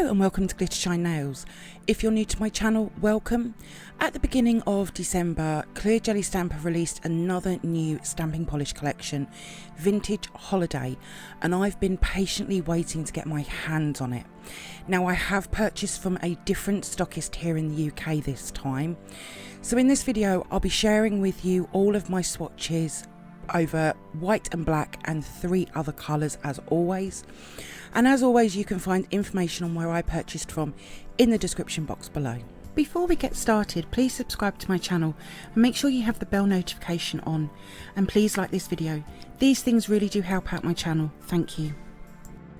Hello and welcome to glittershinenails. If you're new to my channel, welcome. At the beginning of December, Clear Jelly Stamp have released another new stamping polish collection, Vintage Holiday, and I've been patiently waiting to get my hands on it. Now I have purchased from a different stockist here in the UK this time. So in this video, I'll be sharing with you all of my swatches over white and black and 3 other colours as always. And as always, you can find information on where I purchased from in the description box below. Before we get started, please subscribe to my channel and make sure you have the bell notification on, and please like this video. These things really do help out my channel. Thank you.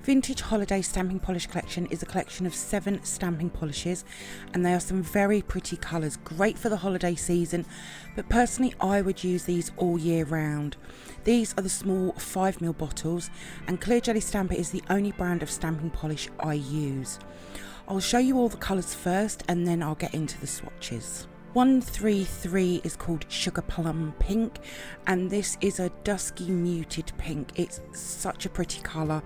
Vintage Holiday Stamping Polish Collection is a collection of 7 stamping polishes, and they are some very pretty colours, great for the holiday season, but personally I would use these all year round. These are the small 5ml bottles, and Clear Jelly Stamper is the only brand of stamping polish I use. I'll show you all the colours first and then I'll get into the swatches. 133 is called Sugar Plum Pink, and this is a dusky muted pink. It's such a pretty colour.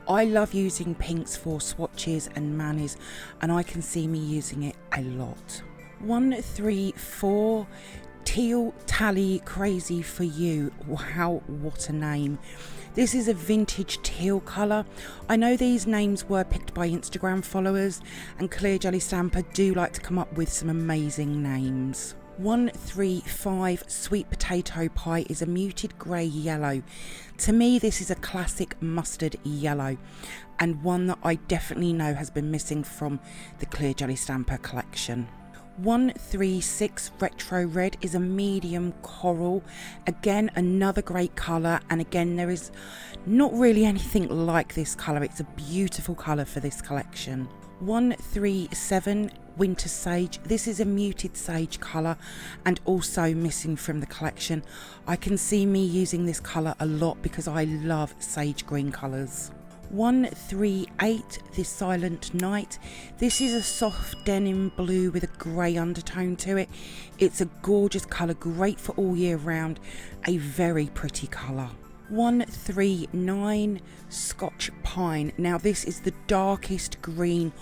I love using pinks for swatches and manis, and I can see me using it a lot. 134 Teal-Tally Crazy For You. Wow, what a name. This is a vintage teal colour. I know these names were picked by Instagram followers, and Clear Jelly Stamper do like to come up with some amazing names. 135 Sweet Potato Pie is a muted grey yellow. To me, this is a classic mustard yellow, and one that I definitely know has been missing from the Clear Jelly Stamper collection. 136 Retro Red is a medium coral. Again, another great colour, and again there is not really anything like this colour. It's a beautiful colour for this collection. 137 Winter Sage. This is a muted sage colour and also missing from the collection. I can see me using this colour a lot because I love sage green colours. 138 The Silent Night. This is a soft denim blue with a grey undertone to it. It's a gorgeous colour, great for all year round, a very pretty colour. 139 Scotch Pine. Now this is the darkest green,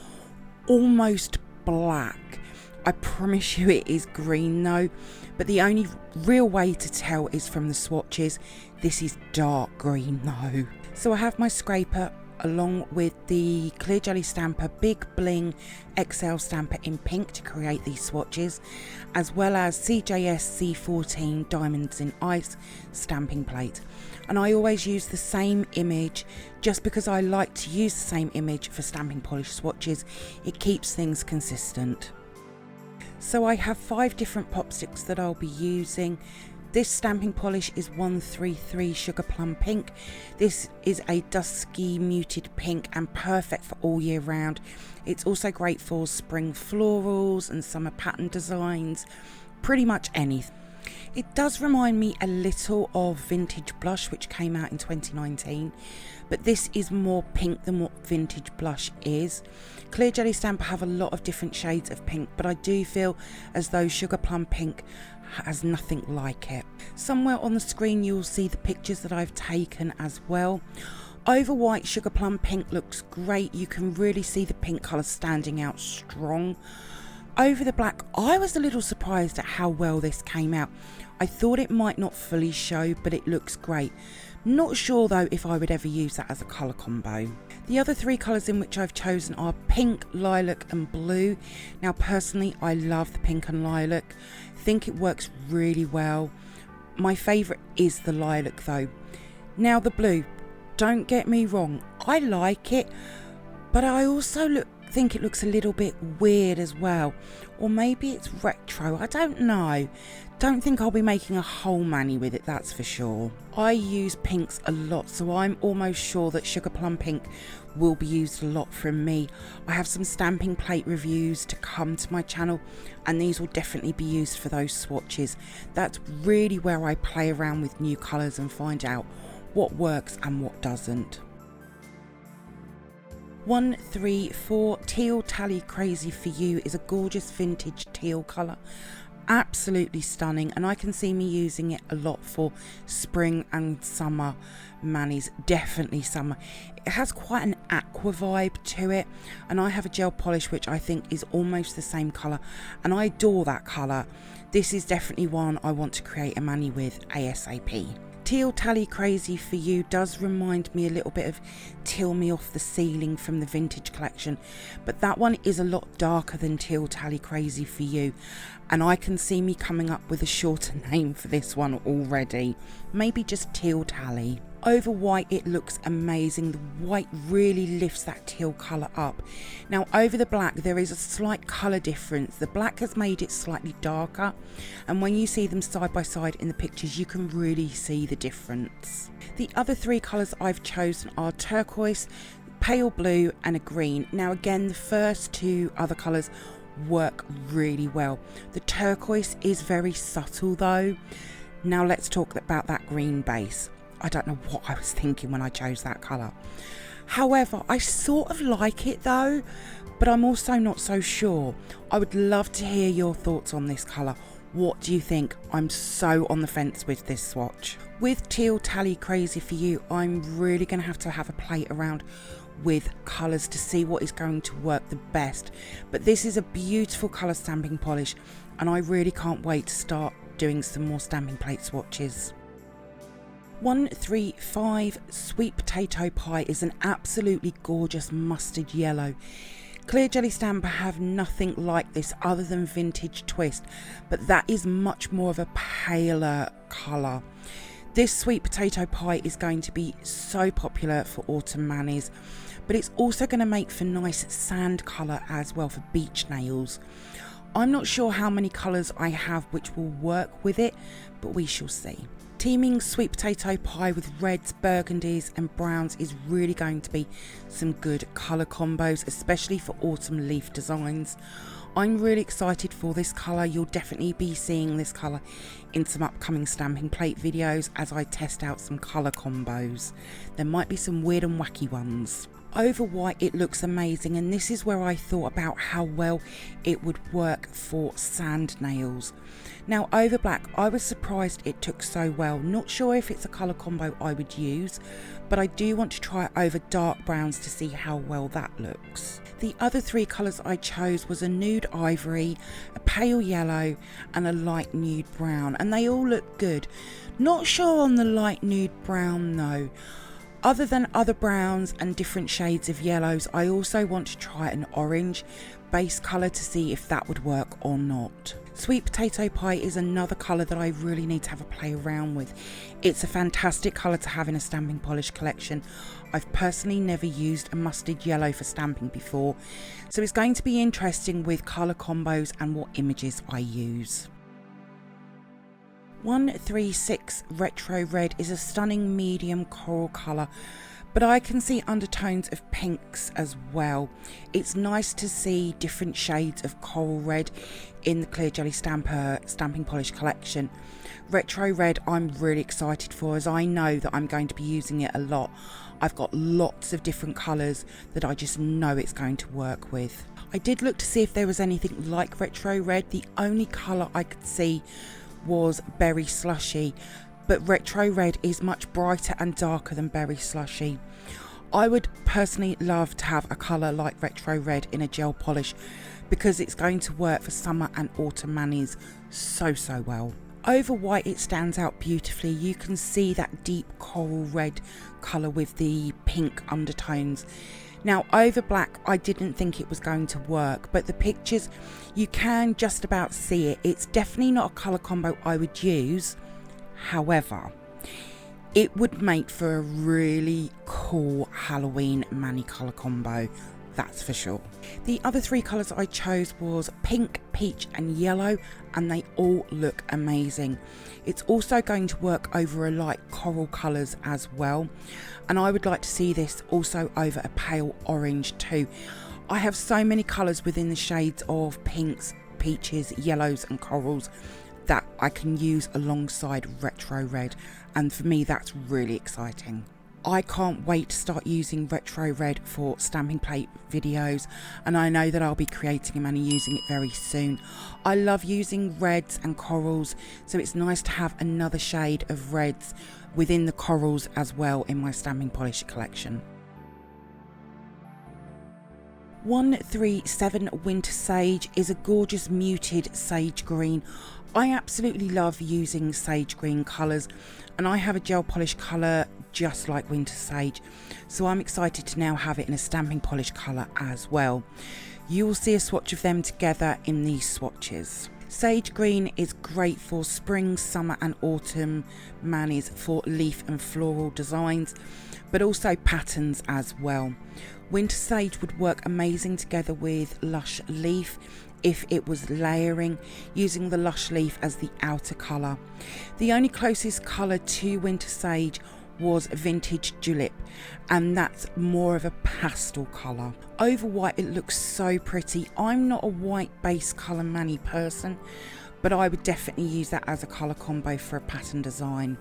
almost black. I promise you it is green though, but the only real way to tell is from the swatches. This is dark green though. So I have my scraper along with the Clear Jelly Stamper Big Bling XL Stamper in pink to create these swatches, as well as CJS C14 Diamonds in Ice stamping plate. And I always use the same image just because I like to use the same image for stamping polish swatches. It keeps things consistent. So I have 5 different pop sticks that I'll be using. This stamping polish is 133 Sugar Plum Pink. This is a dusky muted pink and perfect for all year round. It's also great for spring florals and summer pattern designs, pretty much anything. It does remind me a little of Vintage Blush, which came out in 2019, but this is more pink than what Vintage Blush is. Clear Jelly Stamper have a lot of different shades of pink, but I do feel as though Sugar Plum Pink has nothing like it. Somewhere on the screen you'll see the pictures that I've taken as well. Over white, Sugar Plum Pink looks great. You can really see the pink colour standing out strong. Over the black, I was a little surprised at how well this came out. I thought it might not fully show, but it looks great. Not sure though if I would ever use that as a colour combo. The other 3 colours in which I've chosen are pink, lilac and blue. Now personally I love the pink and lilac. Think it works really well. My favourite is the lilac though. Now the blue, don't get me wrong, I like it, but I also think it looks a little bit weird as well, or maybe it's retro, I don't know. Don't think I'll be making a whole mani with it, that's for sure. I use pinks a lot, so I'm almost sure that Sugar Plum Pink will be used a lot from me. I have some stamping plate reviews to come to my channel, and these will definitely be used for those swatches. That's really where I play around with new colours and find out what works and what doesn't. 134 Teal-Tally Crazy For You is a gorgeous vintage teal colour. Absolutely stunning, and I can see me using it a lot for spring and summer manis, definitely summer. It has quite an aqua vibe to it, and I have a gel polish which I think is almost the same colour, and I adore that colour. This is definitely one I want to create a mani with ASAP. Teal-Tally Crazy For You does remind me a little bit of Teal Me Off the Ceiling from the vintage collection, but that one is a lot darker than Teal-Tally Crazy For You, and I can see me coming up with a shorter name for this one already. Maybe just Teal-Tally. Over white it looks amazing. The white really lifts that teal colour up. Now over the black there is a slight colour difference. The black has made it slightly darker, and when you see them side by side in the pictures you can really see the difference. The other three colours I've chosen are turquoise, pale blue and a green. Now again, the first two other colours work really well. The turquoise is very subtle though. Now let's talk about that green base. I don't know what I was thinking when I chose that colour. However, I sort of like it though, but I'm also not so sure. I would love to hear your thoughts on this colour. What do you think? I'm so on the fence with this swatch. With Teal-Tally Crazy For You, I'm really going to have a play around with colours to see what is going to work the best. But this is a beautiful colour stamping polish, and I really can't wait to start doing some more stamping plate swatches. 135 Sweet Potato Pie is an absolutely gorgeous mustard yellow. Clear Jelly Stamper have nothing like this other than Vintage Twist, but that is much more of a paler colour. This Sweet Potato Pie is going to be so popular for autumn manis, but it's also going to make for nice sand colour as well for beach nails. I'm not sure how many colours I have which will work with it, but we shall see. Teaming Sweet Potato Pie with reds, burgundies and browns is really going to be some good colour combos, especially for autumn leaf designs. I'm really excited for this colour. You'll definitely be seeing this colour in some upcoming stamping plate videos as I test out some colour combos. There might be some weird and wacky ones. Over white it looks amazing, and this is where I thought about how well it would work for sand nails. Now over black I was surprised it took so well. Not sure if it's a colour combo I would use, but I do want to try it over dark browns to see how well that looks. The other three colours I chose was a nude ivory, a pale yellow and a light nude brown, and they all look good. Not sure on the light nude brown though. Other than other browns and different shades of yellows, I also want to try an orange base colour to see if that would work or not. Sweet Potato Pie is another colour that I really need to have a play around with. It's a fantastic colour to have in a stamping polish collection. I've personally never used a mustard yellow for stamping before, so it's going to be interesting with colour combos and what images I use. 136 Retro Red is a stunning medium coral colour, but I can see undertones of pinks as well. It's nice to see different shades of coral red in the Clear Jelly Stamper stamping polish collection. Retro Red I'm really excited for, as I know that I'm going to be using it a lot. I've got lots of different colours that I just know it's going to work with. I did look to see if there was anything like Retro Red. The only colour I could see was Berry Slushy, but Retro Red is much brighter and darker than Berry Slushy. I would personally love to have a colour like Retro Red in a gel polish because it's going to work for summer and autumn manis so well. Over white it stands out beautifully. You can see that deep coral red colour with the pink undertones. Now over black I didn't think it was going to work, but the pictures you can just about see it. It's definitely not a colour combo I would use. However, it would make for a really cool Halloween mani colour combo, that's for sure. The other three colours I chose was pink, peach and yellow, and they all look amazing. It's also going to work over a light coral colours as well, and I would like to see this also over a pale orange too. I have so many colours within the shades of pinks, peaches, yellows and corals that I can use alongside Retro Red, and for me that's really exciting. I can't wait to start using Retro Red for stamping plate videos, and I know that I'll be creating them and using it very soon. I love using reds and corals, so it's nice to have another shade of reds within the corals as well in my stamping polish collection. 137 Winter Sage is a gorgeous muted sage green. I absolutely love using sage green colours, and I have a gel polish colour just like Winter Sage, so I'm excited to now have it in a stamping polish colour as well. You will see a swatch of them together in these swatches. Sage green is great for spring, summer and autumn manis for leaf and floral designs, but also patterns as well. Winter Sage would work amazing together with Lush Leaf if it was layering, using the Lush Leaf as the outer colour. The only closest colour to Winter Sage was Vintage Julep, and that's more of a pastel colour. Over white it looks so pretty. I'm not a white base colour mani person, but I would definitely use that as a colour combo for a pattern design.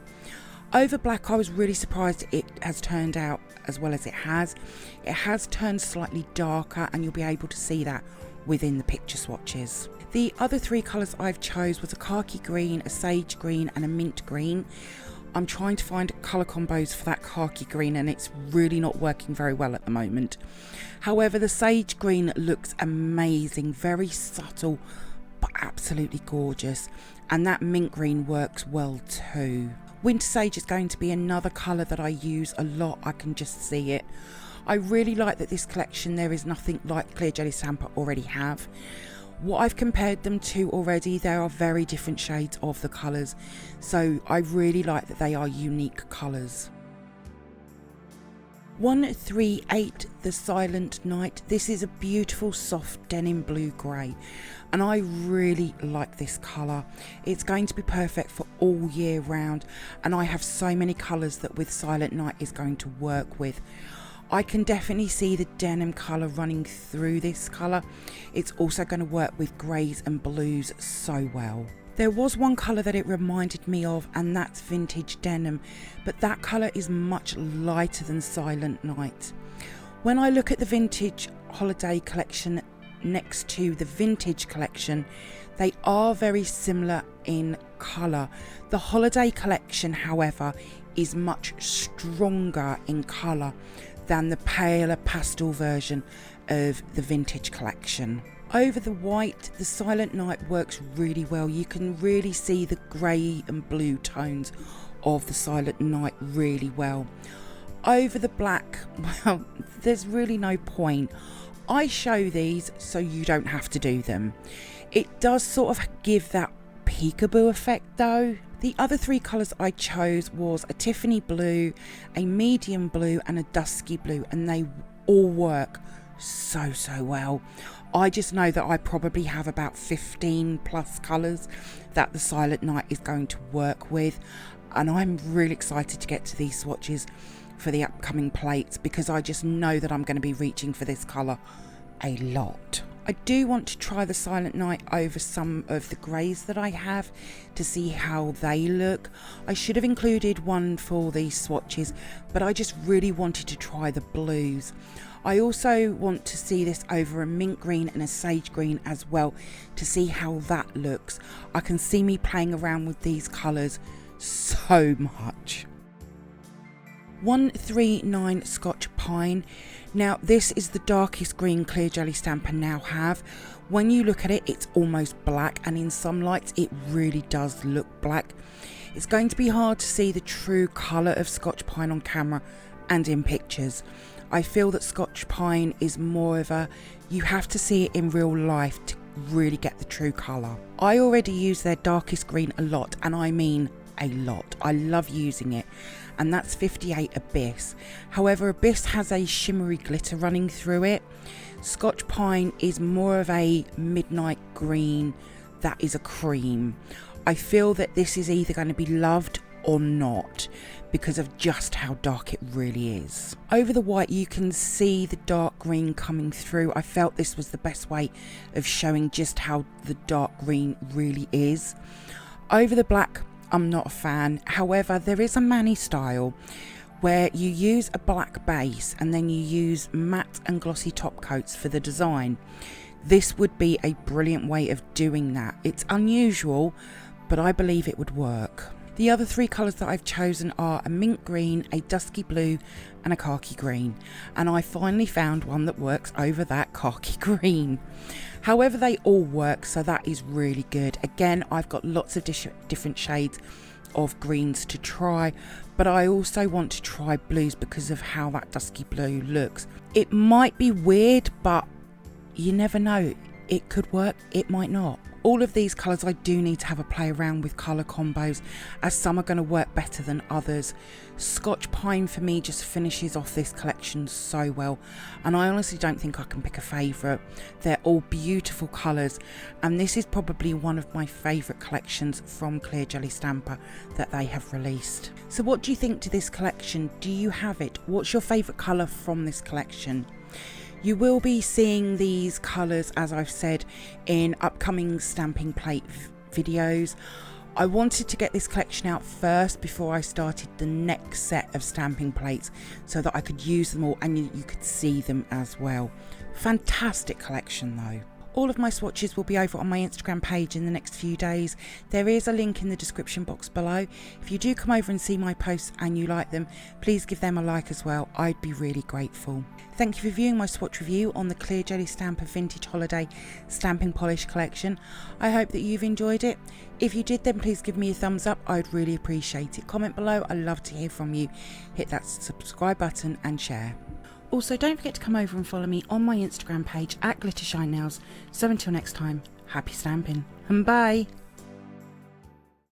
Over black, I was really surprised it has turned out as well as it has. It has turned slightly darker, and you'll be able to see that within the picture swatches. The other three colours I've chose was a khaki green, a sage green and a mint green. I'm trying to find colour combos for that khaki green, and it's really not working very well at the moment. However, the sage green looks amazing, very subtle but absolutely gorgeous, and that mint green works well too. Winter Sage is going to be another colour that I use a lot. I can just see it. I really like that this collection, there is nothing like Clear Jelly Stamp I already have. What I've compared them to already, there are very different shades of the colours, so I really like that they are unique colours. 138 The Silent Night. This is a beautiful soft denim blue grey, and I really like this colour. It's going to be perfect for all year round, and I have so many colours that with Silent Night is going to work with. I can definitely see the denim colour running through this colour. It's also going to work with greys and blues so well. There was one colour that it reminded me of, and that's Vintage Denim, but that colour is much lighter than Silent Night. When I look at the Vintage Holiday collection next to the Vintage collection, they are very similar in colour. The Holiday collection, however, is much stronger in colour than the paler pastel version of the Vintage collection. Over the white, the Silent Night works really well. You can really see the grey and blue tones of the Silent Night really well. Over the black, well, there's really no point. I show these so you don't have to do them. It does sort of give that peekaboo effect though. The other three colours I chose was a Tiffany blue, a medium blue and a dusky blue, and they all work so well. I just know that I probably have about 15 plus colours that the Silent Night is going to work with, and I'm really excited to get to these swatches for the upcoming plates, because I just know that I'm going to be reaching for this colour a lot. I do want to try the Silent Night over some of the greys that I have to see how they look. I should have included one for these swatches, but I just really wanted to try the blues. I also want to see this over a mint green and a sage green as well to see how that looks. I can see me playing around with these colours so much. 139 Scotch Pine. Now this is the darkest green Clear Jelly Stamp I now have. When you look at it, it's almost black, and in some lights it really does look black. It's going to be hard to see the true colour of Scotch Pine on camera and in pictures. I feel that Scotch Pine is more of a, you have to see it in real life to really get the true colour. I already use their darkest green a lot, and I mean a lot. I love using it, and that's 58 Abyss. However, Abyss has a shimmery glitter running through it. Scotch Pine is more of a midnight green that is a cream. I feel that this is either going to be loved or not because of just how dark it really is. Over the white you can see the dark green coming through. I felt this was the best way of showing just how the dark green really is. Over the black I'm not a fan. However, there is a mani style where you use a black base and then you use matte and glossy top coats for the design. This would be a brilliant way of doing that. It's unusual, but I believe it would work. The other three colours that I've chosen are a mint green, a dusky blue and a khaki green, and I finally found one that works over that khaki green. However, they all work, so that is really good. Again, I've got lots of different shades of greens to try, but I also want to try blues because of how that dusky blue looks. It might be weird, but you never know. It could work, it might not. All of these colours I do need to have a play around with colour combos, as some are going to work better than others. Scotch Pine for me just finishes off this collection so well, and I honestly don't think I can pick a favourite. They're all beautiful colours, and this is probably one of my favourite collections from Clear Jelly Stamper that they have released. So what do you think to this collection? Do you have it? What's your favourite colour from this collection? You will be seeing these colours, as I've said, in upcoming stamping plate videos. I wanted to get this collection out first before I started the next set of stamping plates so that I could use them all and you could see them as well. Fantastic collection though. All of my swatches will be over on my Instagram page in the next few days. There is a link in the description box below. If you do come over and see my posts and you like them, please give them a like as well. I'd be really grateful. Thank you for viewing my swatch review on the Clear Jelly Stamper Vintage Holiday Stamping Polish Collection. I hope that you've enjoyed it. If you did, then please give me a thumbs up. I'd really appreciate it. Comment below. I'd love to hear from you. Hit that subscribe button and share. Also, don't forget to come over and follow me on my Instagram page at glittershinenails. So until next time, happy stamping and bye!